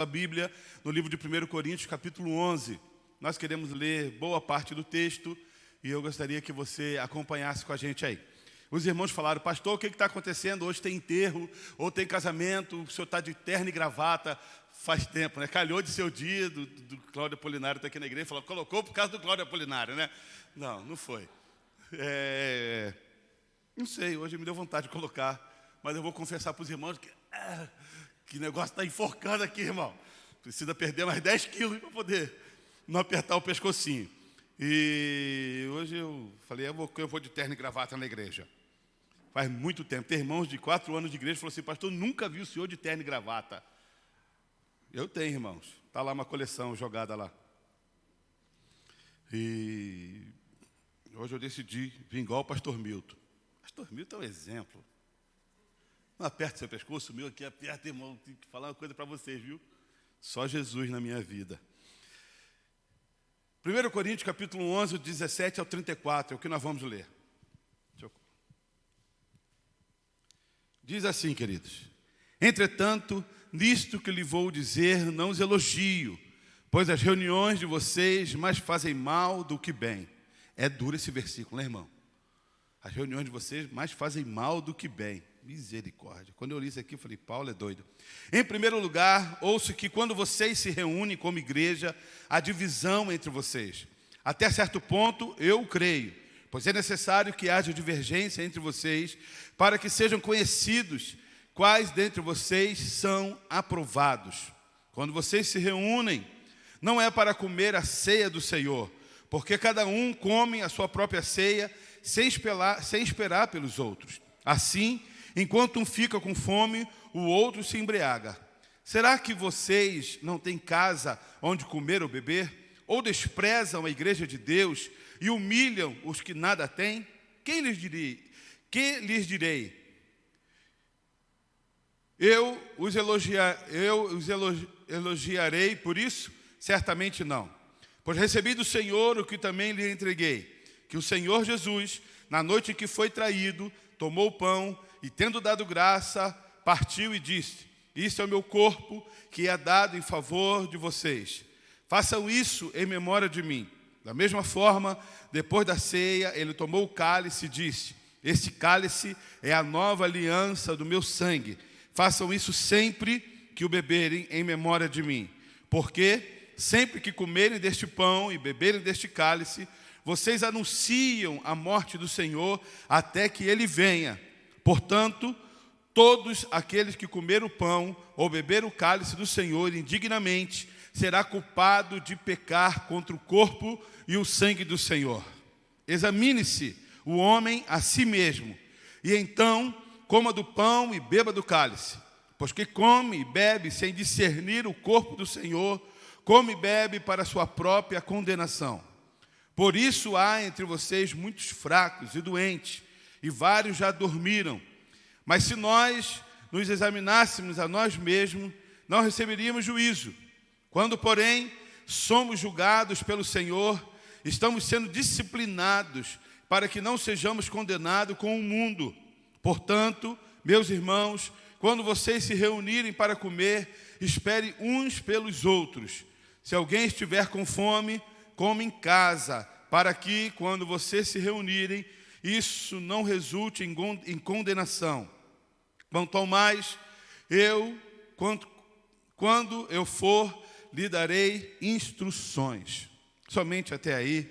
A Bíblia, no livro de 1 Coríntios, capítulo 11. Nós queremos ler boa parte do texto e eu gostaria que você acompanhasse com a gente aí. Os irmãos falaram: pastor, o que está acontecendo? Hoje tem enterro, ou tem casamento, o senhor está de terno e gravata faz tempo, né? Calhou de ser o dia do Cláudio Apolinário estar aqui na igreja, falou, colocou por causa do Cláudio Apolinário, né? Não foi. Não sei, hoje me deu vontade de colocar, mas eu vou confessar para os irmãos que negócio está enforcando aqui, irmão. Precisa perder mais 10 quilos para poder não apertar o pescocinho. E hoje eu falei, eu vou de terno e gravata na igreja. Faz muito tempo. Tem irmãos de 4 anos de igreja que falaram assim, pastor, nunca vi o senhor de terno e gravata. Eu tenho, irmãos. Está lá uma coleção jogada lá. E hoje eu decidi vir igual o pastor Milton. Pastor Milton é um exemplo. Não aperta seu pescoço, meu aqui aperta, irmão. Tenho que falar uma coisa para vocês, viu? Só Jesus na minha vida. 1 Coríntios, capítulo 11, 17 ao 34, é o que nós vamos ler. Diz assim, queridos. Entretanto, nisto que lhe vou dizer, não os elogio, pois as reuniões de vocês mais fazem mal do que bem. É duro esse versículo, né, irmão? As reuniões de vocês mais fazem mal do que bem. Misericórdia. Quando eu li isso aqui, eu falei, Paulo é doido. Em primeiro lugar, ouço que quando vocês se reúnem como igreja, há divisão entre vocês. Até certo ponto, eu creio, pois é necessário que haja divergência entre vocês, para que sejam conhecidos quais dentre vocês são aprovados. Quando vocês se reúnem, não é para comer a ceia do Senhor, porque cada um come a sua própria ceia, sem esperar pelos outros. Assim, enquanto um fica com fome, o outro se embriaga. Será que vocês não têm casa onde comer ou beber? Ou desprezam a igreja de Deus e humilham os que nada têm? Que lhes direi? Eu os elogiarei por isso? Certamente não. Pois recebi do Senhor o que também lhe entreguei, que o Senhor Jesus, na noite em que foi traído, tomou o pão e, tendo dado graça, partiu e disse, isso é o meu corpo que é dado em favor de vocês. Façam isso em memória de mim. Da mesma forma, depois da ceia, ele tomou o cálice e disse, este cálice é a nova aliança do meu sangue. Façam isso sempre que o beberem em memória de mim. Porque sempre que comerem deste pão e beberem deste cálice, vocês anunciam a morte do Senhor até que Ele venha. Portanto, todos aqueles que comer o pão ou beber o cálice do Senhor indignamente, será culpado de pecar contra o corpo e o sangue do Senhor. Examine-se o homem a si mesmo, e então coma do pão e beba do cálice. Pois que come e bebe sem discernir o corpo do Senhor, come e bebe para sua própria condenação. Por isso há entre vocês muitos fracos e doentes, e vários já dormiram. Mas se nós nos examinássemos a nós mesmos, não receberíamos juízo. Quando, porém, somos julgados pelo Senhor, estamos sendo disciplinados para que não sejamos condenados com o mundo. Portanto, meus irmãos, quando vocês se reunirem para comer, esperem uns pelos outros. Se alguém estiver com fome, come em casa, para que, quando vocês se reunirem, isso não resulte em condenação. Quanto ao mais, quando eu for, lhe darei instruções. Somente até aí.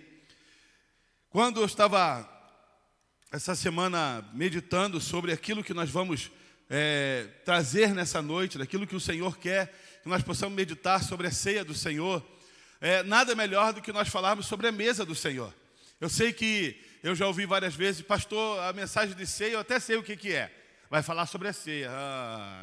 Quando eu estava, essa semana, meditando sobre aquilo que nós vamos trazer nessa noite, daquilo que o Senhor quer, que nós possamos meditar sobre a ceia do Senhor, nada melhor do que nós falarmos sobre a mesa do Senhor. Eu sei que eu já ouvi várias vezes, pastor, a mensagem de ceia, eu até sei o que é. Vai falar sobre a ceia.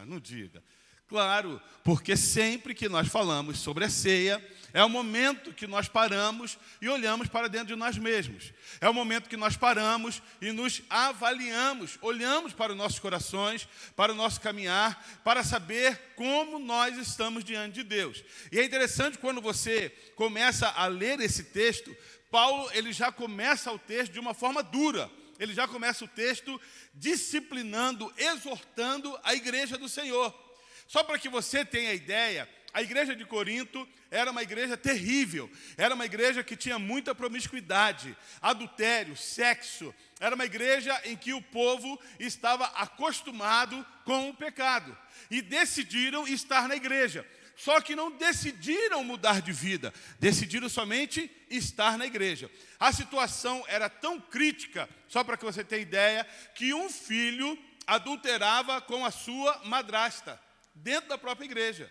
Não diga. Claro, porque sempre que nós falamos sobre a ceia, é o momento que nós paramos e olhamos para dentro de nós mesmos. É o momento que nós paramos e nos avaliamos, olhamos para os nossos corações, para o nosso caminhar, para saber como nós estamos diante de Deus. E é interessante quando você começa a ler esse texto, Paulo ele já começa o texto de uma forma dura. Ele já começa o texto disciplinando, exortando a igreja do Senhor. Só para que você tenha ideia, A igreja de Corinto era uma igreja terrível, era uma igreja que tinha muita promiscuidade, adultério, sexo. Era uma igreja em que o povo estava acostumado com o pecado e decidiram estar na igreja. Só que não decidiram mudar de vida, decidiram somente estar na igreja. A situação era tão crítica, só para que você tenha ideia, que um filho adulterava com a sua madrasta, dentro da própria igreja.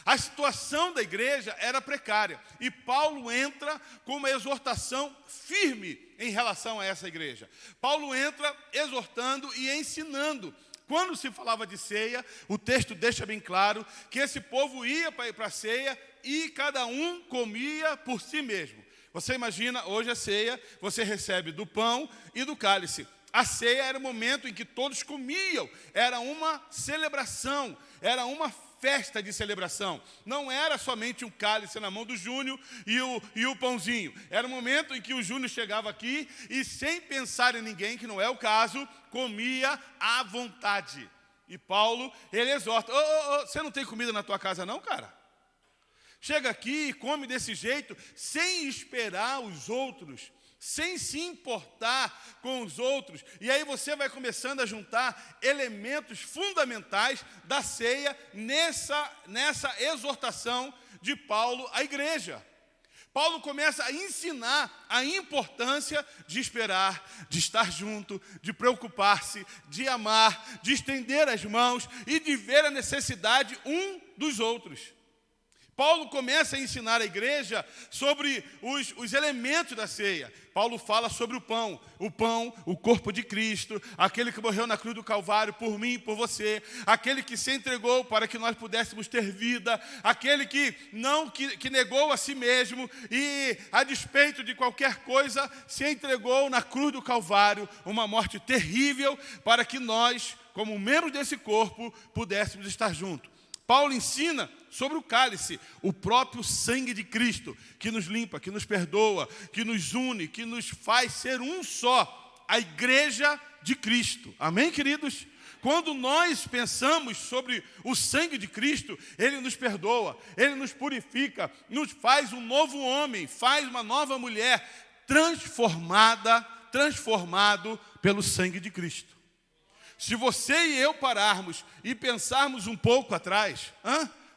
A situação da igreja era precária. E Paulo entra com uma exortação firme em relação a essa igreja. Paulo entra exortando e ensinando. Quando se falava de ceia, o texto deixa bem claro que esse povo ia para a ceia e cada um comia por si mesmo. Você imagina, hoje a ceia, você recebe do pão e do cálice. A ceia era o momento em que todos comiam, era uma celebração, era uma festa de celebração. Não era somente um cálice na mão do Júnior e o pãozinho. Era o momento em que o Júnior chegava aqui e, sem pensar em ninguém, que não é o caso, comia à vontade. E Paulo, ele exorta: você não tem comida na tua casa não, cara? Chega aqui e come desse jeito, sem esperar os outros, sem se importar com os outros. E aí você vai começando a juntar elementos fundamentais da ceia nessa exortação de Paulo à igreja. Paulo começa a ensinar a importância de esperar, de estar junto, de preocupar-se, de amar, de estender as mãos e de ver a necessidade um dos outros. Paulo começa a ensinar a igreja sobre os elementos da ceia. Paulo fala sobre o pão, o corpo de Cristo, aquele que morreu na cruz do Calvário por mim e por você, aquele que se entregou para que nós pudéssemos ter vida, aquele que negou a si mesmo e, a despeito de qualquer coisa, se entregou na cruz do Calvário, uma morte terrível, para que nós, como membros desse corpo, pudéssemos estar juntos. Paulo ensina sobre o cálice, o próprio sangue de Cristo, que nos limpa, que nos perdoa, que nos une, que nos faz ser um só, a igreja de Cristo. Amém, queridos? Quando nós pensamos sobre o sangue de Cristo, Ele nos perdoa, Ele nos purifica, nos faz um novo homem, faz uma nova mulher, transformado pelo sangue de Cristo. Se você e eu pararmos e pensarmos um pouco atrás,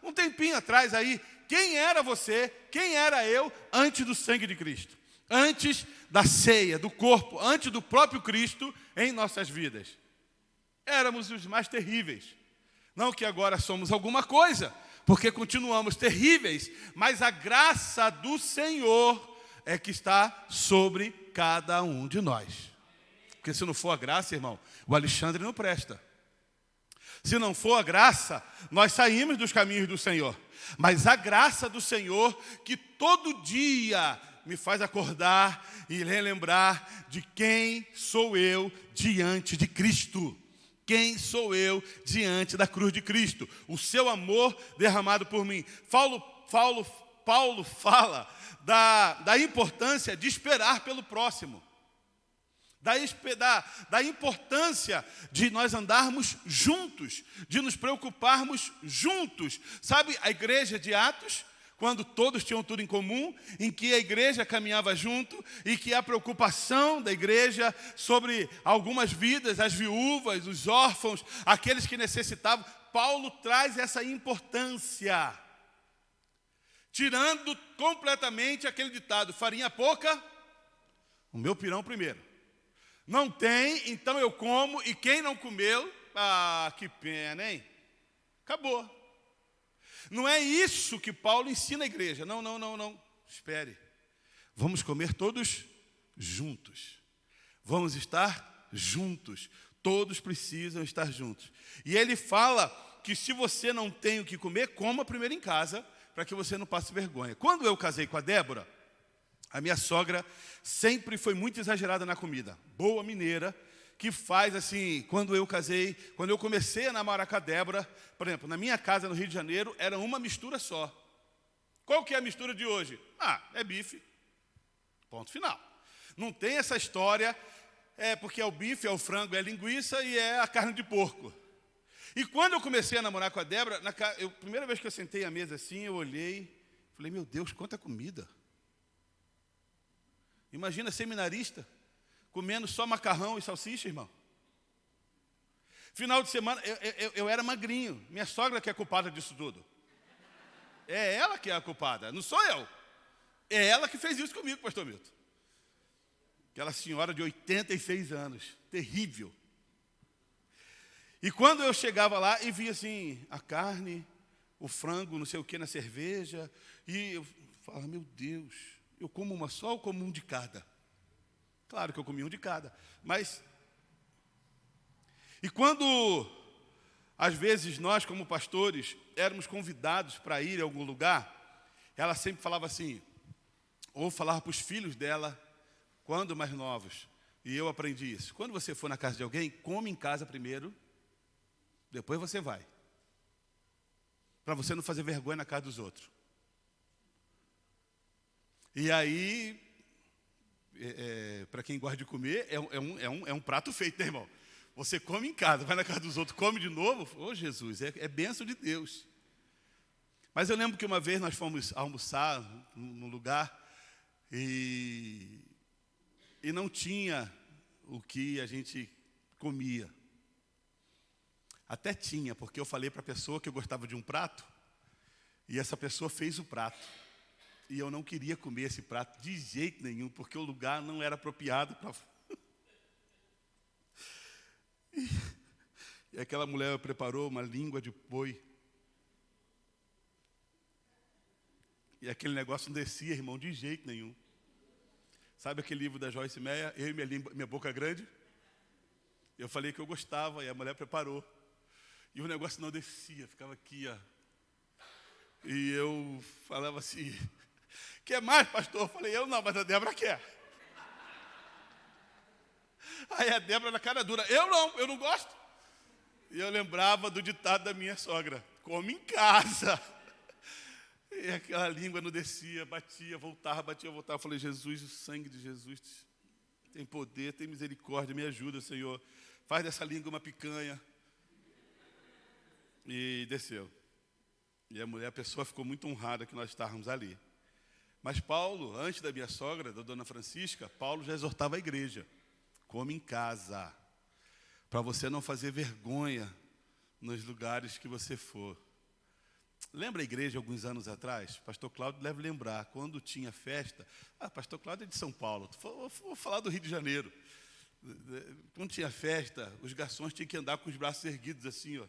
um tempinho atrás aí, quem era você, quem era eu antes do sangue de Cristo? Antes da ceia, do corpo, antes do próprio Cristo em nossas vidas. Éramos os mais terríveis. Não que agora somos alguma coisa, porque continuamos terríveis, mas a graça do Senhor é que está sobre cada um de nós. Porque se não for a graça, irmão, o Alexandre não presta. Se não for a graça, nós saímos dos caminhos do Senhor. Mas a graça do Senhor, que todo dia me faz acordar e relembrar de quem sou eu diante de Cristo. Quem sou eu diante da cruz de Cristo? O seu amor derramado por mim. Paulo fala da importância de esperar pelo próximo. Da importância de nós andarmos juntos, de nos preocuparmos juntos. Sabe a igreja de Atos, quando todos tinham tudo em comum, em que a igreja caminhava junto e que a preocupação da igreja sobre algumas vidas, as viúvas, os órfãos, aqueles que necessitavam, Paulo traz essa importância, tirando completamente aquele ditado: farinha pouca, o meu pirão primeiro. Não tem, então eu como, e quem não comeu, que pena, hein? Acabou. Não é isso que Paulo ensina a igreja. Não. Espere. Vamos comer todos juntos. Vamos estar juntos. Todos precisam estar juntos. E ele fala que se você não tem o que comer, coma primeiro em casa, para que você não passe vergonha. Quando eu casei com a Débora, a minha sogra sempre foi muito exagerada na comida. Boa mineira, que faz assim, quando eu comecei a namorar com a Débora, por exemplo, na minha casa no Rio de Janeiro, era uma mistura só. Qual que é a mistura de hoje? É bife. Ponto final. Não tem essa história, porque é o bife, é o frango, é a linguiça e é a carne de porco. E quando eu comecei a namorar com a Débora, primeira vez que eu sentei à mesa assim, eu olhei, falei, meu Deus, quanta comida. Imagina seminarista, comendo só macarrão e salsicha, irmão. Final de semana, eu era magrinho. Minha sogra que é culpada disso tudo. É ela que é a culpada, não sou eu. É ela que fez isso comigo, pastor Milton. Aquela senhora de 86 anos, terrível. E quando eu chegava lá e via assim, a carne, o frango, não sei o que, na cerveja, e eu falava, meu Deus, eu como uma só ou como um de cada? Claro que eu comi um de cada, mas... E quando, às vezes, nós, como pastores, éramos convidados para ir a algum lugar, ela sempre falava assim, ou falava para os filhos dela, quando mais novos, e eu aprendi isso. Quando você for na casa de alguém, come em casa primeiro, depois você vai. Para você não fazer vergonha na casa dos outros. E aí, para quem gosta de comer, é um prato feito, né, irmão? Você come em casa, vai na casa dos outros, come de novo. Ô, Jesus, é bênção de Deus. Mas eu lembro que uma vez nós fomos almoçar num lugar e não tinha o que a gente comia. Até tinha, porque eu falei para a pessoa que eu gostava de um prato, e essa pessoa fez o prato. E eu não queria comer esse prato de jeito nenhum, porque o lugar não era apropriado para... E aquela mulher preparou uma língua de boi. E aquele negócio não descia, irmão, de jeito nenhum. Sabe aquele livro da Joyce Meyer, Eu e minha boca grande? Eu falei que eu gostava, e a mulher preparou. E o negócio não descia, ficava aqui, ó. E eu falava assim, quer mais, pastor? Eu falei, eu não, mas a Débora quer. Aí a Débora na cara dura, eu não gosto. E eu lembrava do ditado da minha sogra, come em casa. E aquela língua não descia, batia, voltava. Eu falei, Jesus, o sangue de Jesus tem poder, tem misericórdia, me ajuda, Senhor. Faz dessa língua uma picanha. E desceu. E a pessoa ficou muito honrada que nós estávamos ali. Mas Paulo, antes da minha sogra, da dona Francisca, Paulo já exortava a igreja. Come em casa, para você não fazer vergonha nos lugares que você for. Lembra a igreja alguns anos atrás? Pastor Cláudio deve lembrar, quando tinha festa... Pastor Cláudio é de São Paulo, vou falar do Rio de Janeiro. Quando tinha festa, os garçons tinham que andar com os braços erguidos assim, ó,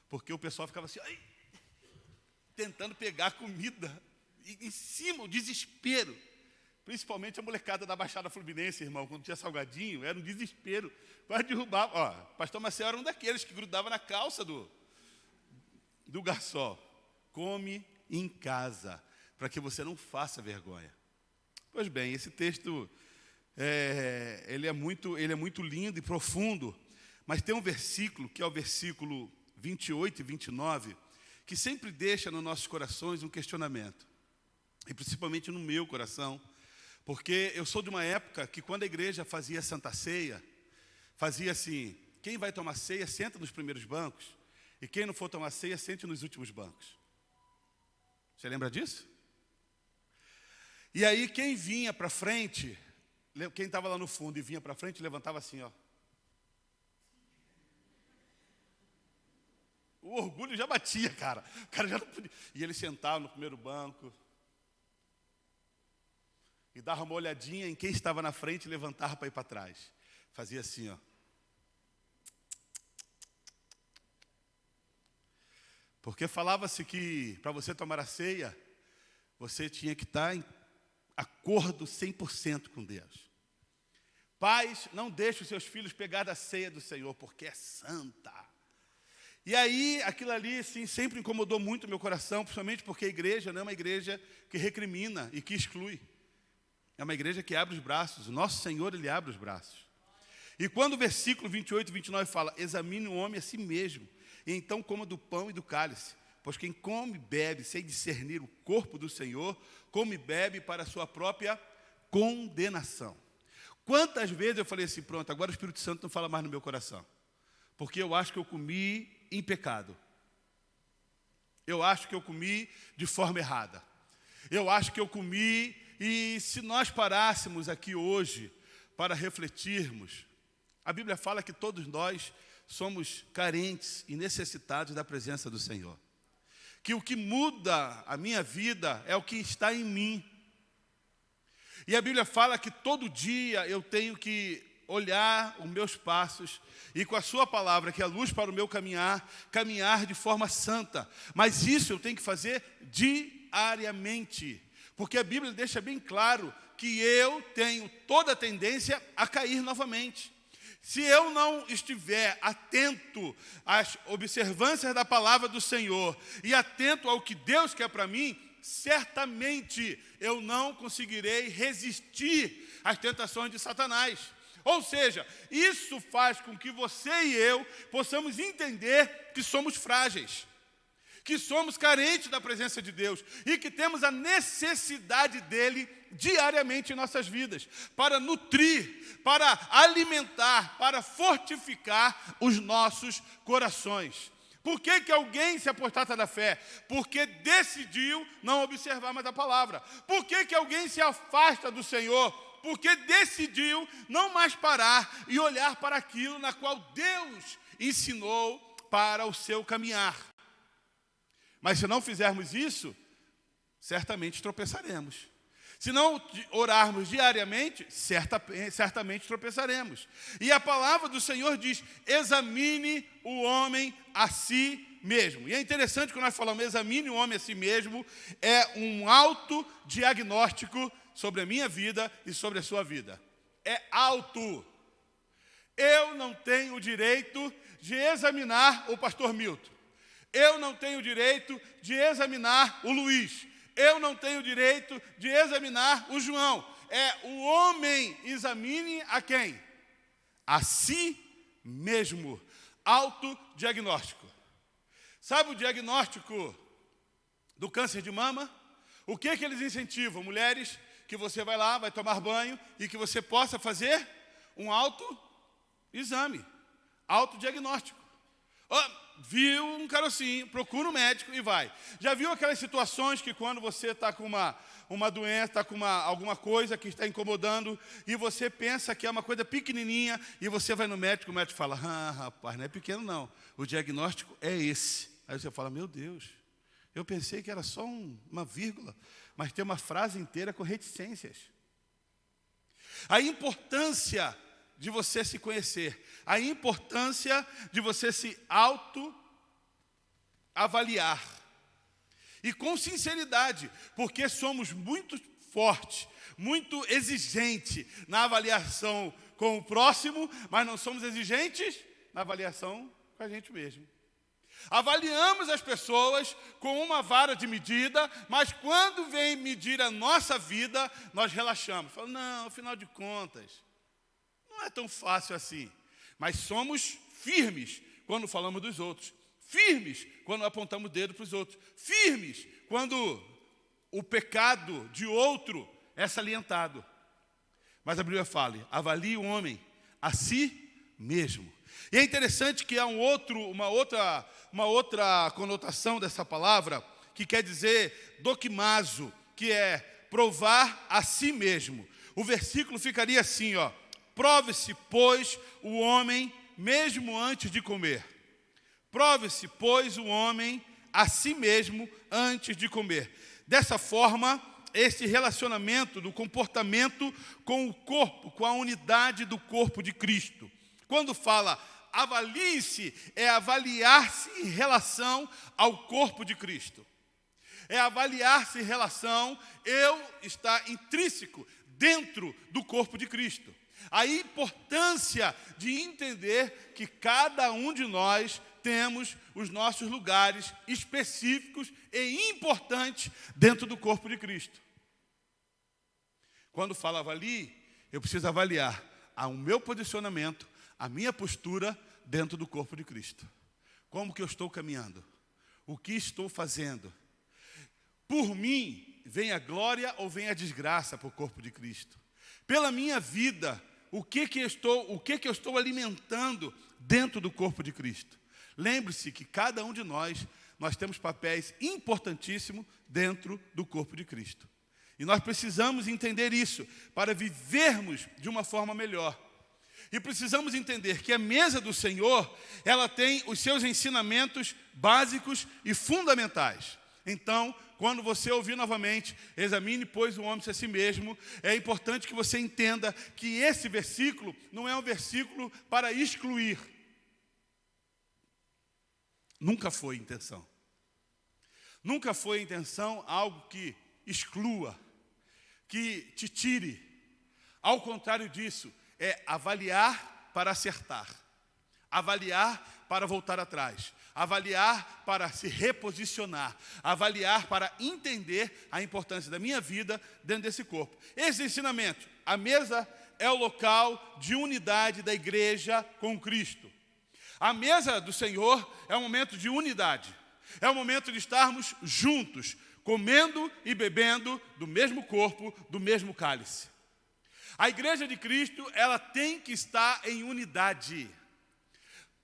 porque o pessoal ficava assim, ai, tentando pegar comida, e em cima, o desespero. Principalmente a molecada da Baixada Fluminense, irmão, quando tinha salgadinho, era um desespero. Quase derrubava. Ó, pastor Marcelo era um daqueles que grudava na calça do garçom. Come em casa, para que você não faça vergonha. Pois bem, esse texto, ele é muito lindo e profundo, mas tem um versículo, que é o versículo 28 e 29, que sempre deixa nos nossos corações um questionamento. E principalmente no meu coração, porque eu sou de uma época que quando a igreja fazia Santa Ceia, fazia assim, quem vai tomar ceia, senta nos primeiros bancos, e quem não for tomar ceia, sente nos últimos bancos. Você lembra disso? E aí quem vinha para frente, quem estava lá no fundo e vinha para frente, levantava assim, ó. O orgulho já batia, cara. O cara já não podia. E ele sentava no primeiro banco. E dava uma olhadinha em quem estava na frente e levantava para ir para trás. Fazia assim, ó. Porque falava-se que para você tomar a ceia, você tinha que estar em acordo 100% com Deus. Pais, não deixem os seus filhos pegar da ceia do Senhor, porque é santa. E aí, aquilo ali, assim, sempre incomodou muito o meu coração, principalmente porque a igreja não é uma igreja que recrimina e que exclui. É uma igreja que abre os braços. O nosso Senhor, Ele abre os braços. E quando o versículo 28 e 29 fala, examine o homem a si mesmo, e então coma do pão e do cálice, pois quem come e bebe sem discernir o corpo do Senhor, come e bebe para a sua própria condenação. Quantas vezes eu falei assim, pronto, agora o Espírito Santo não fala mais no meu coração, porque eu acho que eu comi em pecado. Eu acho que eu comi de forma errada. Eu acho que eu comi, e se nós parássemos aqui hoje para refletirmos, a Bíblia fala que todos nós somos carentes e necessitados da presença do Senhor. Que o que muda a minha vida é o que está em mim. E a Bíblia fala que todo dia eu tenho que olhar os meus passos e com a sua palavra, que é a luz para o meu caminhar, caminhar de forma santa. Mas isso eu tenho que fazer diariamente, porque a Bíblia deixa bem claro que eu tenho toda a tendência a cair novamente. Se eu não estiver atento às observâncias da palavra do Senhor e atento ao que Deus quer para mim, certamente eu não conseguirei resistir às tentações de Satanás. Ou seja, isso faz com que você e eu possamos entender que somos frágeis, que somos carentes da presença de Deus e que temos a necessidade dEle diariamente em nossas vidas, para nutrir, para alimentar, para fortificar os nossos corações. Por que que alguém se apostata da fé? Porque decidiu não observar mais a palavra. Por que que alguém se afasta do Senhor? Porque decidiu não mais parar e olhar para aquilo na qual Deus ensinou para o seu caminhar. Mas se não fizermos isso, certamente tropeçaremos. Se não orarmos diariamente, certamente tropeçaremos. E a palavra do Senhor diz: examine o homem a si mesmo. E é interessante que nós falamos examine o homem a si mesmo, é um autodiagnóstico sobre a minha vida e sobre a sua vida. É auto. Eu não tenho o direito de examinar o pastor Milton. Eu não tenho o direito de examinar o Luiz. Eu não tenho o direito de examinar o João. É o homem examine a quem? A si mesmo. Autodiagnóstico. Sabe o diagnóstico do câncer de mama? O que eles incentivam? Mulheres, que você vai lá, vai tomar banho e que você possa fazer um autoexame, autodiagnóstico. Viu um carocinho, procura um médico e vai. Já viu aquelas situações que quando você está com uma doença, está com alguma coisa que está incomodando e você pensa que é uma coisa pequenininha e você vai no médico, o médico fala: rapaz, não é pequeno não, o diagnóstico é esse. Aí você fala: meu Deus, eu pensei que era só uma vírgula, mas tem uma frase inteira com reticências. A importância de você se conhecer, a importância de você se autoavaliar. E com sinceridade, porque somos muito fortes, muito exigentes na avaliação com o próximo, mas não somos exigentes na avaliação com a gente mesmo. Avaliamos as pessoas com uma vara de medida, mas quando vem medir a nossa vida, nós relaxamos. Falamos: não, afinal de contas, não é tão fácil assim. Mas somos firmes quando falamos dos outros. Firmes quando apontamos o dedo para os outros. Firmes quando o pecado de outro é salientado. Mas a Bíblia fala: avalie o homem a si mesmo. E é interessante que há uma outra conotação dessa palavra, que quer dizer doquimazo, que é provar a si mesmo. O versículo ficaria assim, ó: prove-se, pois, o homem mesmo antes de comer. Prove-se, pois, o homem a si mesmo antes de comer. Dessa forma, esse relacionamento do comportamento com o corpo, com a unidade do corpo de Cristo. Quando fala avalie-se, é avaliar-se em relação ao corpo de Cristo. É avaliar-se em relação, eu estar intrínseco dentro do corpo de Cristo. A importância de entender que cada um de nós temos os nossos lugares específicos e importantes dentro do corpo de Cristo. Quando falo avalie, eu preciso avaliar o meu posicionamento, a minha postura dentro do corpo de Cristo. Como que eu estou caminhando? O que estou fazendo? Por mim, vem a glória ou vem a desgraça para o corpo de Cristo? Pela minha vida, o que eu estou alimentando dentro do corpo de Cristo? Lembre-se que cada um de nós temos papéis importantíssimos dentro do corpo de Cristo. E nós precisamos entender isso para vivermos de uma forma melhor. E precisamos entender que a mesa do Senhor, ela tem os seus ensinamentos básicos e fundamentais. Então, quando você ouvir novamente, examine, pois, o homem a si mesmo, é importante que você entenda que esse versículo não é um versículo para excluir. Nunca foi a intenção. Nunca foi a intenção algo que exclua, que te tire. Ao contrário disso, é avaliar para acertar, avaliar para voltar atrás, avaliar para se reposicionar, avaliar para entender a importância da minha vida dentro desse corpo. Esse ensinamento, a mesa é o local de unidade da igreja com Cristo. A mesa do Senhor é um momento de unidade, é um momento de estarmos juntos, comendo e bebendo do mesmo corpo, do mesmo cálice. A igreja de Cristo, ela tem que estar em unidade.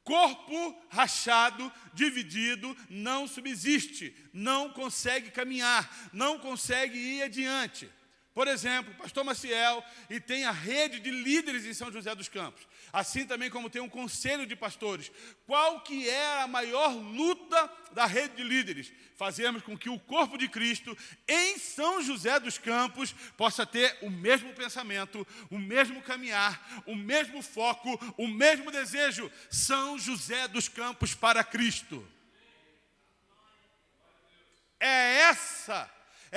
Corpo rachado, dividido, não subsiste, não consegue caminhar, não consegue ir adiante. Por exemplo, pastor Maciel, e tem a rede de líderes em São José dos Campos, assim também como tem um conselho de pastores. Qual que é a maior luta da rede de líderes? Fazermos com que o corpo de Cristo em São José dos Campos possa ter o mesmo pensamento, o mesmo caminhar, o mesmo foco, o mesmo desejo. São José dos Campos para Cristo. É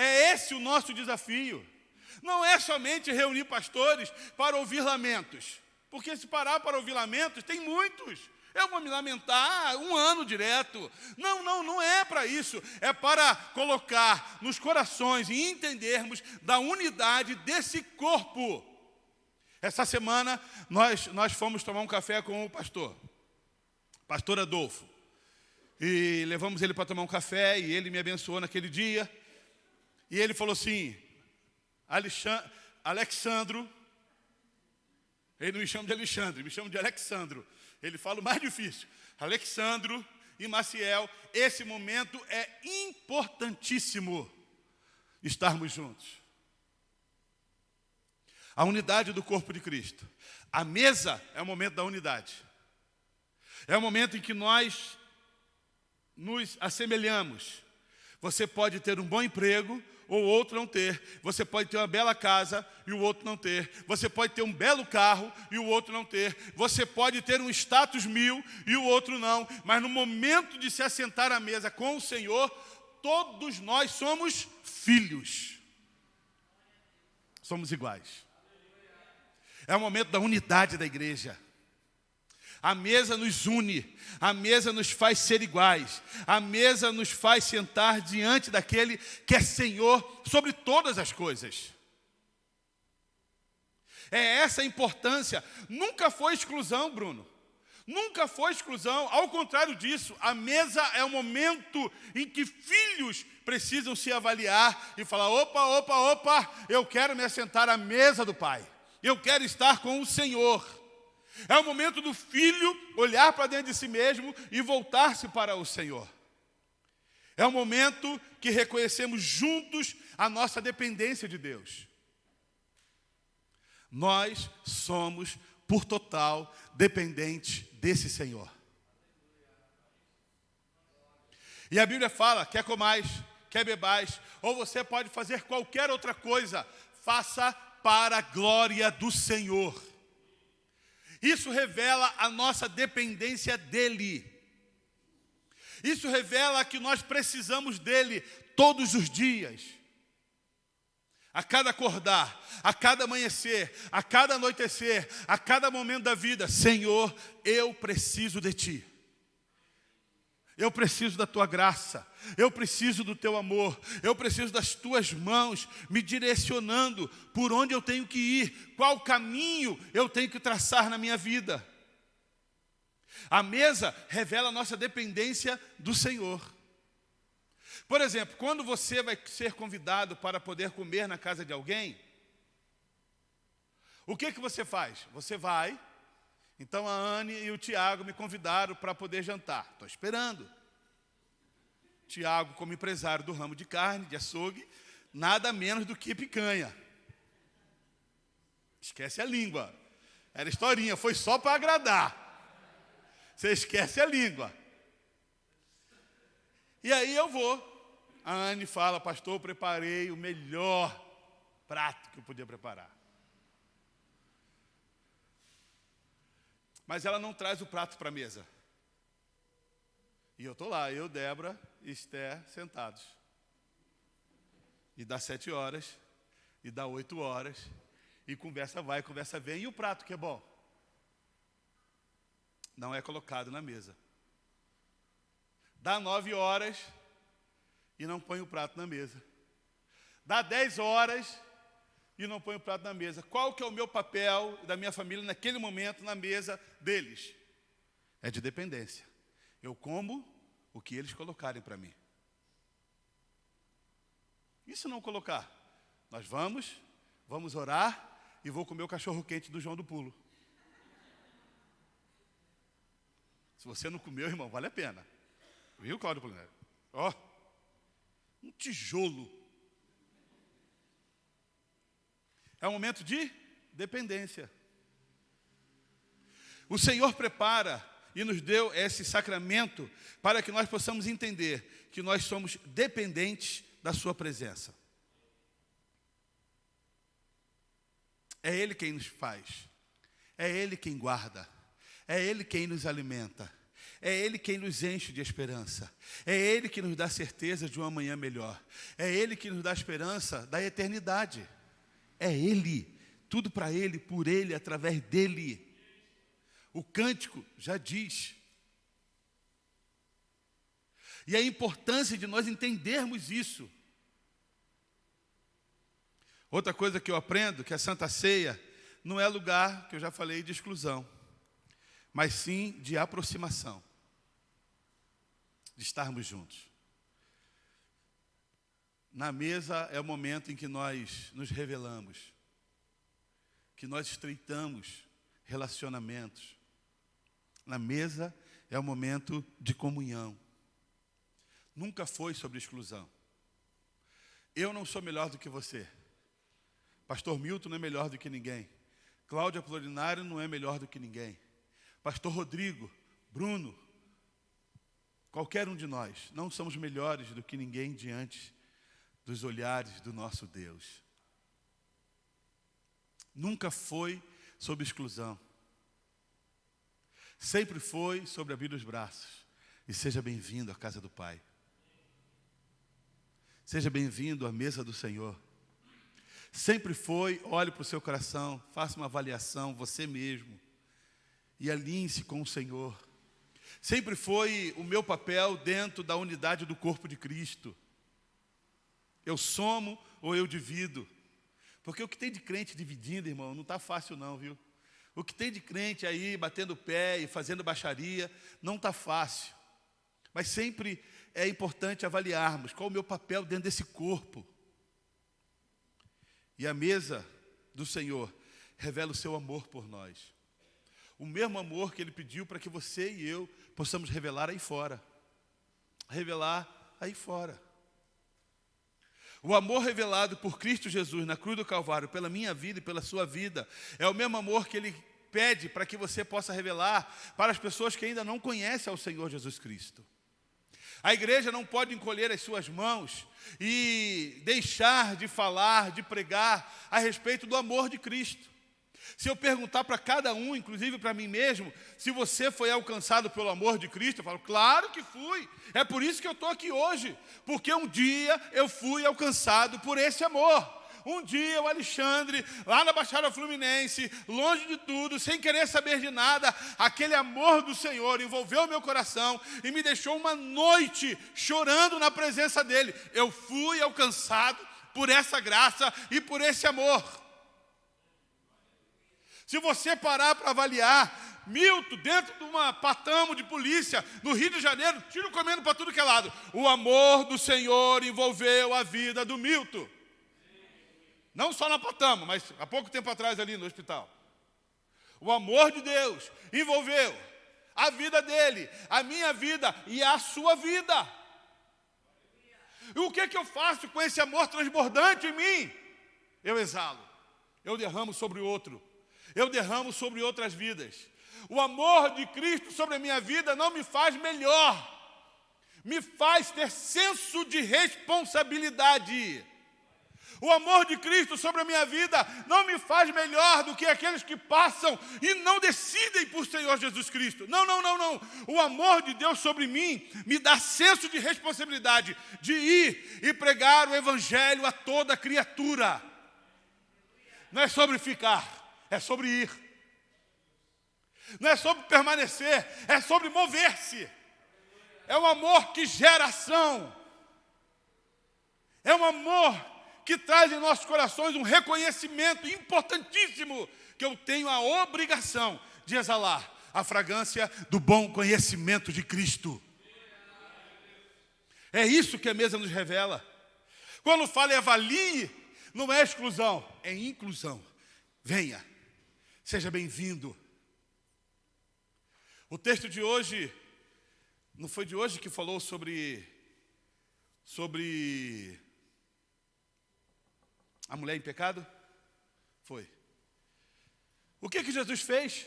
esse o nosso desafio. Não é somente reunir pastores para ouvir lamentos, porque se parar para ouvir lamentos, tem muitos. Eu vou me lamentar 1 ano direto. Não é para isso. É para colocar nos corações e entendermos da unidade desse corpo. Essa semana nós fomos tomar um café com o pastor Adolfo. E levamos ele para tomar um café e ele me abençoou naquele dia. E ele falou assim: Alexandro, ele não me chama de Alexandre, me chama de Alexandro. Ele fala o mais difícil. Alexandro e Maciel, esse momento é importantíssimo estarmos juntos. A unidade do corpo de Cristo. A mesa é o momento da unidade. É o momento em que nós nos assemelhamos. Você pode ter um bom emprego ou outro não ter. Você pode ter uma bela casa e o outro não ter. Você pode ter um belo carro e o outro não ter. Você pode ter um status 1000 e o outro não. Mas no momento de se assentar à mesa com o Senhor, todos nós somos filhos. Somos iguais. É o momento da unidade da igreja. A mesa nos une, a mesa nos faz ser iguais, a mesa nos faz sentar diante daquele que é Senhor sobre todas as coisas. É essa a importância. Nunca foi exclusão, Bruno. Nunca foi exclusão. Ao contrário disso, a mesa é o momento em que filhos precisam se avaliar e falar: opa, eu quero me assentar à mesa do Pai. Eu quero estar com o Senhor. É o momento do filho olhar para dentro de si mesmo e voltar-se para o Senhor. É o momento que reconhecemos juntos a nossa dependência de Deus. Nós somos, por total, dependentes desse Senhor. E a Bíblia fala: quer comais, quer bebais, ou você pode fazer qualquer outra coisa, faça para a glória do Senhor. Isso revela a nossa dependência dEle. Isso revela que nós precisamos dEle todos os dias. A cada acordar, a cada amanhecer, a cada anoitecer, a cada momento da vida: Senhor, eu preciso de Ti. Eu preciso da Tua graça, eu preciso do Teu amor, eu preciso das Tuas mãos me direcionando por onde eu tenho que ir, qual caminho eu tenho que traçar na minha vida. A mesa revela a nossa dependência do Senhor. Por exemplo, quando você vai ser convidado para poder comer na casa de alguém, o que você faz? Você vai Então a Anne e o Tiago me convidaram para poder jantar. Estou esperando. Tiago, como empresário do ramo de carne, de açougue, nada menos do que picanha. Esquece a língua. Era historinha, foi só para agradar. Você esquece a língua. E aí eu vou. A Anne fala, pastor, eu preparei o melhor prato que eu podia preparar. Mas ela não traz o prato para a mesa. E eu estou lá, eu, Débora e Esther sentados. E dá 7 horas, e dá 8 horas, e conversa vai, conversa vem. E o prato que é bom? Não é colocado na mesa. Dá 9 horas e não põe o prato na mesa. Dá 10 horas e não põe o prato na mesa. Qual que é o meu papel da minha família naquele momento na mesa deles? É de dependência. Eu como o que eles colocarem para mim. E se não colocar? Nós vamos orar e vou comer o cachorro quente do João do Pulo. Se você não comeu, irmão, vale a pena. Viu, Cláudio Polinério? Ó, um tijolo. É um momento de dependência. O Senhor prepara e nos deu esse sacramento para que nós possamos entender que nós somos dependentes da sua presença. É Ele quem nos faz. É Ele quem guarda. É Ele quem nos alimenta. É Ele quem nos enche de esperança. É Ele que nos dá certeza de um amanhã melhor. É Ele que nos dá esperança da eternidade. É Ele. Tudo para Ele, por Ele, através dEle. O cântico já diz. E a importância de nós entendermos isso. Outra coisa que eu aprendo, que a Santa Ceia não é lugar, que eu já falei, de exclusão, mas sim de aproximação, de estarmos juntos. Na mesa é o momento em que nós nos revelamos, que nós estreitamos relacionamentos. Na mesa é o momento de comunhão. Nunca foi sobre exclusão. Eu não sou melhor do que você. Pastor Milton não é melhor do que ninguém. Cláudia Apolinário não é melhor do que ninguém. Pastor Rodrigo, Bruno, qualquer um de nós, não somos melhores do que ninguém diante dos olhares do nosso Deus. Nunca foi sobre exclusão. Sempre foi sobre abrir os braços. E seja bem-vindo à casa do Pai. Seja bem-vindo à mesa do Senhor. Sempre foi, olhe para o seu coração, faça uma avaliação, você mesmo, e alinhe-se com o Senhor. Sempre foi o meu papel dentro da unidade do corpo de Cristo. Eu somo ou eu divido. Porque o que tem de crente dividindo, irmão, não está fácil não, viu? O que tem de crente aí batendo o pé e fazendo baixaria, não está fácil. Mas sempre é importante avaliarmos qual o meu papel dentro desse corpo. E a mesa do Senhor revela o seu amor por nós. O mesmo amor que Ele pediu para que você e eu possamos revelar aí fora. Revelar aí fora. O amor revelado por Cristo Jesus na cruz do Calvário, pela minha vida e pela sua vida, é o mesmo amor que Ele pede para que você possa revelar para as pessoas que ainda não conhecem ao Senhor Jesus Cristo. A igreja não pode encolher as suas mãos e deixar de falar, de pregar a respeito do amor de Cristo. Se eu perguntar para cada um, inclusive para mim mesmo, se você foi alcançado pelo amor de Cristo, eu falo, claro que fui. É por isso que eu estou aqui hoje, porque um dia eu fui alcançado por esse amor. Um dia o Alexandre, lá na Baixada Fluminense, longe de tudo, sem querer saber de nada, aquele amor do Senhor envolveu o meu coração e me deixou uma noite chorando na presença dEle. Eu fui alcançado por essa graça e por esse amor. Se você parar para avaliar, Milton, dentro de uma patamo de polícia, no Rio de Janeiro, tiro comendo para tudo que é lado. O amor do Senhor envolveu a vida do Milton. Não só na patamo, mas há pouco tempo atrás ali no hospital. O amor de Deus envolveu a vida dele, a minha vida e a sua vida. E o que eu faço com esse amor transbordante em mim? Eu exalo, eu derramo sobre o outro, eu derramo sobre outras vidas. O amor de Cristo sobre a minha vida não me faz melhor, me faz ter senso de responsabilidade. O amor de Cristo sobre a minha vida não me faz melhor do que aqueles que passam e não decidem por Senhor Jesus Cristo. Não. O amor de Deus sobre mim me dá senso de responsabilidade de ir e pregar o Evangelho a toda criatura. Não é sobre ficar, é sobre ir. Não é sobre permanecer, é sobre mover-se. É um amor que gera ação. É um amor que traz em nossos corações um reconhecimento importantíssimo, que eu tenho a obrigação de exalar a fragrância do bom conhecimento de Cristo. É isso que a mesa nos revela. Quando fala em avalie, não é exclusão, é inclusão. Venha, seja bem-vindo. O texto de hoje, não foi de hoje que falou sobre a mulher em pecado? Foi. O que Jesus fez?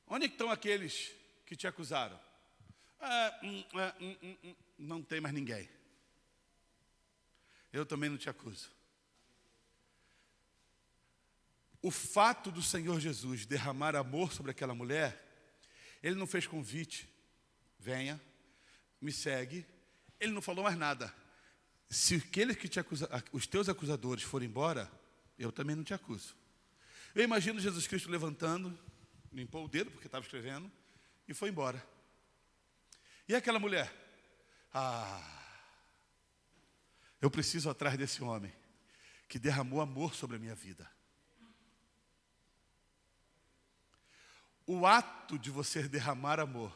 Onde estão aqueles que te acusaram? Não tem mais ninguém. Eu também não te acuso. O fato do Senhor Jesus derramar amor sobre aquela mulher, Ele não fez convite. Venha, me segue. Ele não falou mais nada. Se aqueles que os teus acusadores forem embora, eu também não te acuso. Eu imagino Jesus Cristo levantando, limpou o dedo, porque estava escrevendo, e foi embora. E aquela mulher? Eu preciso atrás desse homem, que derramou amor sobre a minha vida. O ato de você derramar amor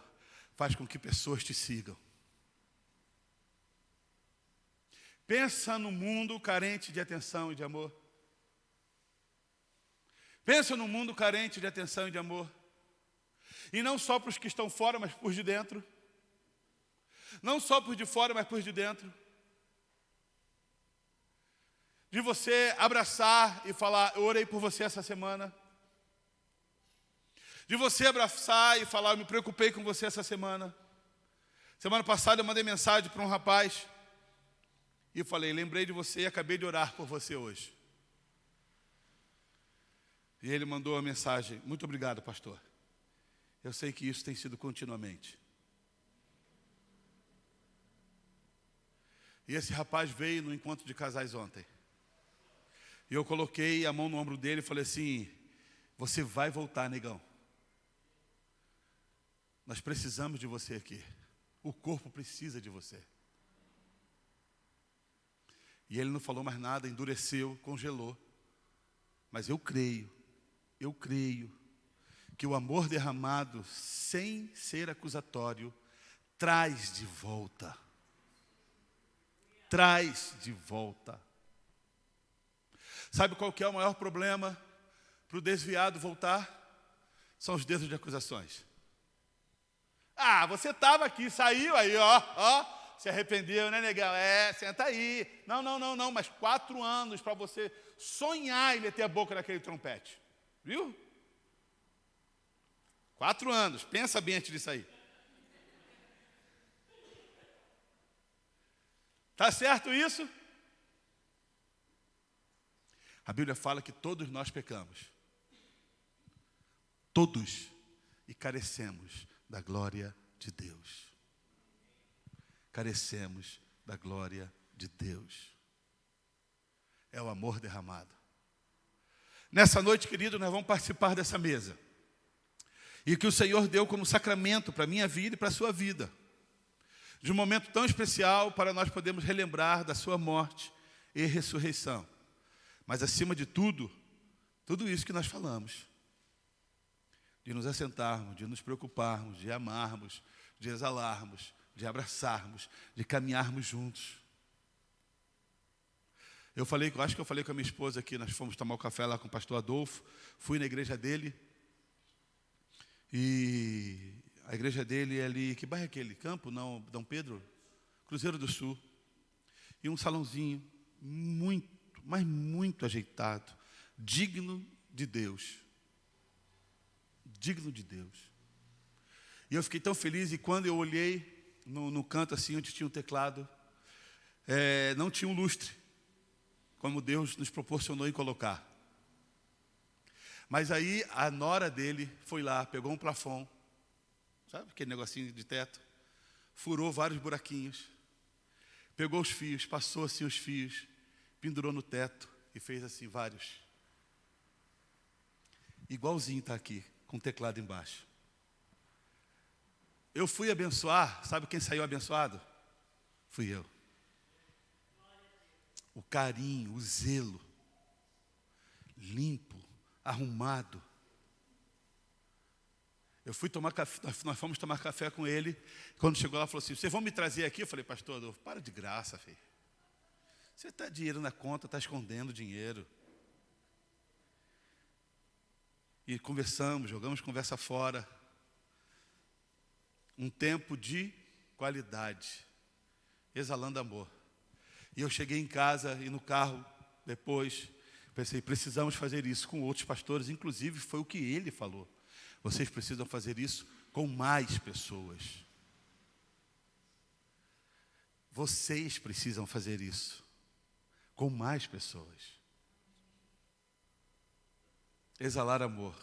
faz com que pessoas te sigam. Pensa no mundo carente de atenção e de amor. Pensa no mundo carente de atenção e de amor. E não só para os que estão fora, mas por de dentro. Não só por de fora, mas por de dentro. De você abraçar e falar, eu orei por você essa semana. De você abraçar e falar, eu me preocupei com você essa semana. Semana passada eu mandei mensagem para um rapaz. E eu falei, lembrei de você e acabei de orar por você hoje. E ele mandou uma mensagem, muito obrigado, pastor. Eu sei que isso tem sido continuamente. E esse rapaz veio no encontro de casais ontem. E eu coloquei a mão no ombro dele e falei assim, você vai voltar, negão. Nós precisamos de você aqui. O corpo precisa de você. E ele não falou mais nada, endureceu, congelou. Mas eu creio que o amor derramado, sem ser acusatório, traz de volta. Traz de volta. Sabe qual que é o maior problema para o desviado voltar? São os dedos de acusações. Você estava aqui, saiu aí, se arrependeu, né, negão? Senta aí. Não, mas 4 anos para você sonhar e meter a boca naquele trompete. Viu? 4 anos, pensa bem antes disso aí. Tá certo isso? A Bíblia fala que todos nós pecamos. Todos. E carecemos da glória de Deus. Carecemos da glória de Deus. É o amor derramado. Nessa noite, querido, nós vamos participar dessa mesa. E que o Senhor deu como sacramento para a minha vida e para a sua vida. De um momento tão especial para nós podermos relembrar da sua morte e ressurreição. Mas acima de tudo, tudo isso que nós falamos. De nos assentarmos, de nos preocuparmos, de amarmos, de exalarmos, de abraçarmos, de caminharmos juntos. Eu acho que eu falei com a minha esposa aqui, nós fomos tomar o café lá com o pastor Adolfo, fui na igreja dele, E a igreja dele é ali, que bairro é aquele? Campo? Não, Dom Pedro? Cruzeiro do Sul. E um salãozinho muito, mas muito ajeitado, digno de Deus. Digno de Deus. E eu fiquei tão feliz, e quando eu olhei no canto assim, onde tinha um teclado, não tinha um lustre, como Deus nos proporcionou em colocar. Mas aí a nora dele foi lá, pegou um plafon, sabe aquele negocinho de teto, furou vários buraquinhos, pegou os fios, passou assim os fios, pendurou no teto e fez assim vários. Igualzinho está aqui, com o teclado embaixo. Eu fui abençoar, sabe quem saiu abençoado? Fui eu. O carinho, o zelo, limpo, arrumado. Eu fui tomar café, nós fomos tomar café com ele. Quando chegou lá, falou assim: vocês vão me trazer aqui? Eu falei: pastor, para de graça, filho. Você está dinheiro na conta, está escondendo dinheiro. E conversamos, jogamos conversa fora. Um tempo de qualidade, exalando amor. E eu cheguei em casa e no carro, depois, pensei: precisamos fazer isso com outros pastores. Inclusive, foi o que ele falou. Vocês precisam fazer isso com mais pessoas. Vocês precisam fazer isso com mais pessoas. Exalar amor.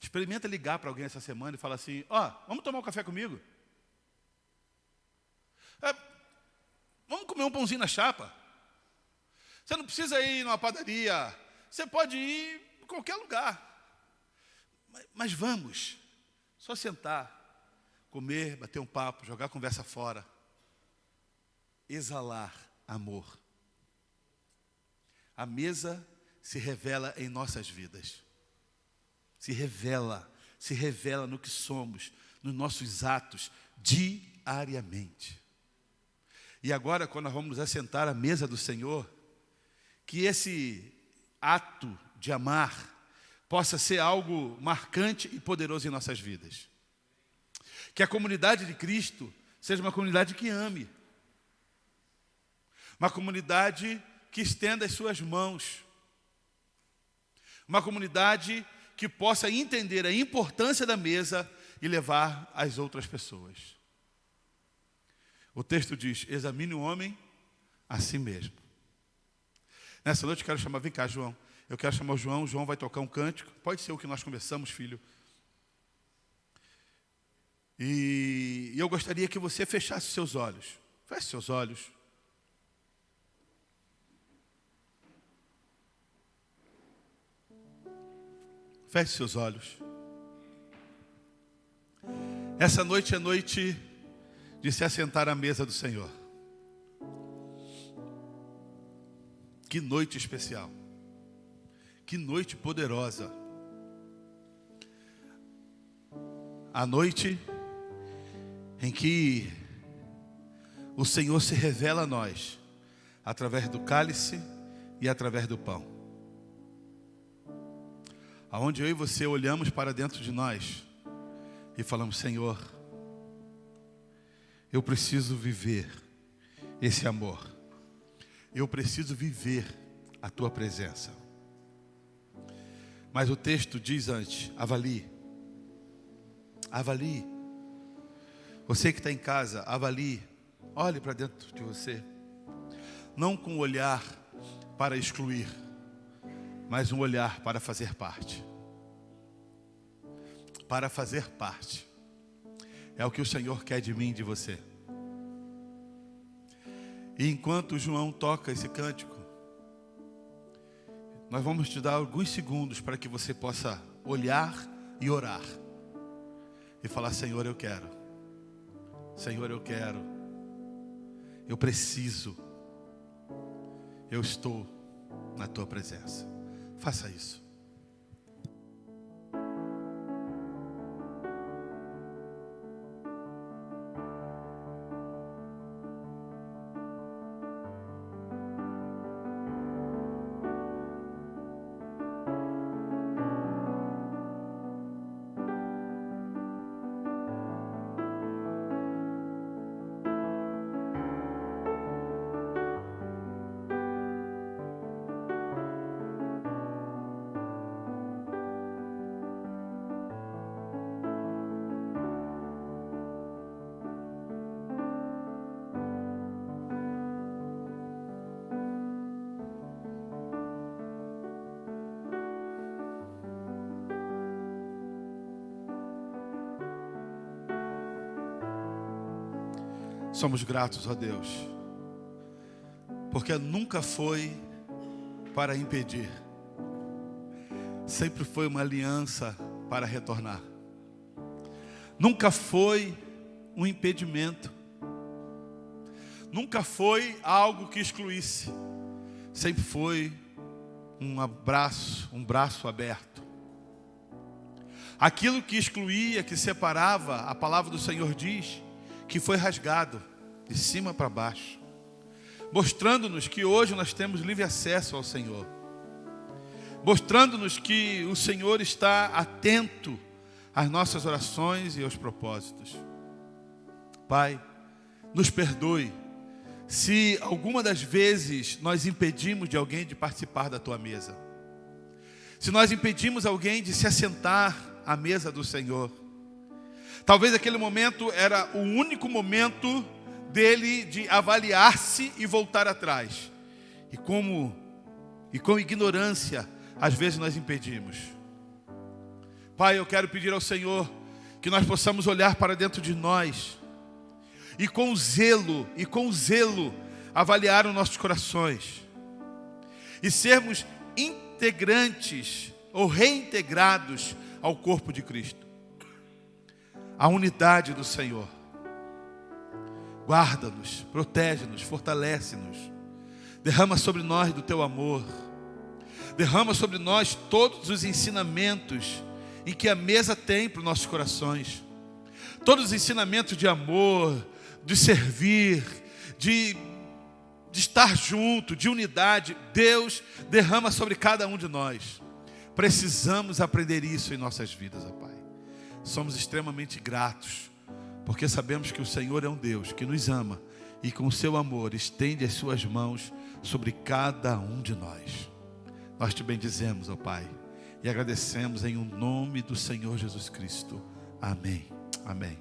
Experimenta ligar para alguém essa semana e falar assim: vamos tomar um café comigo? Vamos comer um pãozinho na chapa? Você não precisa ir numa padaria, você pode ir em qualquer lugar. Mas vamos, só sentar, comer, bater um papo, jogar a conversa fora. Exalar amor. A mesa se revela em nossas vidas. Se revela no que somos, nos nossos atos, diariamente. E agora, quando nós vamos nos assentar à mesa do Senhor, que esse ato de amar possa ser algo marcante e poderoso em nossas vidas. Que a comunidade de Cristo seja uma comunidade que ame. Uma comunidade que estenda as suas mãos. Uma comunidade que possa entender a importância da mesa e levar às outras pessoas. O texto diz: examine o homem a si mesmo. Nessa noite eu quero chamar, vem cá, João. Eu quero chamar o João. O João vai tocar um cântico. Pode ser o que nós conversamos, filho. E eu gostaria que você fechasse seus olhos. Feche seus olhos. Feche seus olhos. Essa noite é noite de se assentar à mesa do Senhor. Que noite especial. Que noite poderosa. A noite em que o Senhor se revela a nós através do cálice e através do pão. Aonde eu e você olhamos para dentro de nós e falamos: Senhor, eu preciso viver esse amor. Eu preciso viver a tua presença. Mas o texto diz antes: avalie. Avalie. Você que está em casa, avalie. Olhe para dentro de você. Não com um olhar para excluir, mas um olhar para fazer parte. Para fazer parte. É o que o Senhor quer de mim e de você. E enquanto o João toca esse cântico, nós vamos te dar alguns segundos para que você possa olhar e orar. E falar: Senhor, eu quero. Senhor, eu quero. Eu preciso. Eu estou na tua presença. Faça isso. Somos gratos a Deus, porque nunca foi para impedir, sempre foi uma aliança para retornar. Nunca foi um impedimento, nunca foi algo que excluísse, sempre foi um braço aberto. Aquilo que excluía, que separava, a palavra do Senhor diz que foi rasgado de cima para baixo, mostrando-nos que hoje nós temos livre acesso ao Senhor, mostrando-nos que o Senhor está atento às nossas orações e aos propósitos. Pai, nos perdoe se alguma das vezes nós impedimos de alguém de participar da Tua mesa, se nós impedimos alguém de se assentar à mesa do Senhor. Talvez aquele momento era o único momento dele de avaliar-se e voltar atrás. E com ignorância, às vezes nós impedimos. Pai, eu quero pedir ao Senhor que nós possamos olhar para dentro de nós e com zelo avaliar os nossos corações e sermos integrantes ou reintegrados ao corpo de Cristo, a unidade do Senhor. Guarda-nos, protege-nos, fortalece-nos, derrama sobre nós do Teu amor, derrama sobre nós todos os ensinamentos em que a mesa tem para os nossos corações, todos os ensinamentos de amor, de servir, de estar junto, de unidade. Deus derrama sobre cada um de nós. Precisamos aprender isso em nossas vidas, ó Pai. Somos extremamente gratos, porque sabemos que o Senhor é um Deus que nos ama e com o seu amor estende as suas mãos sobre cada um de nós. Nós te bendizemos, ó Pai, e agradecemos em o nome do Senhor Jesus Cristo. Amém. Amém.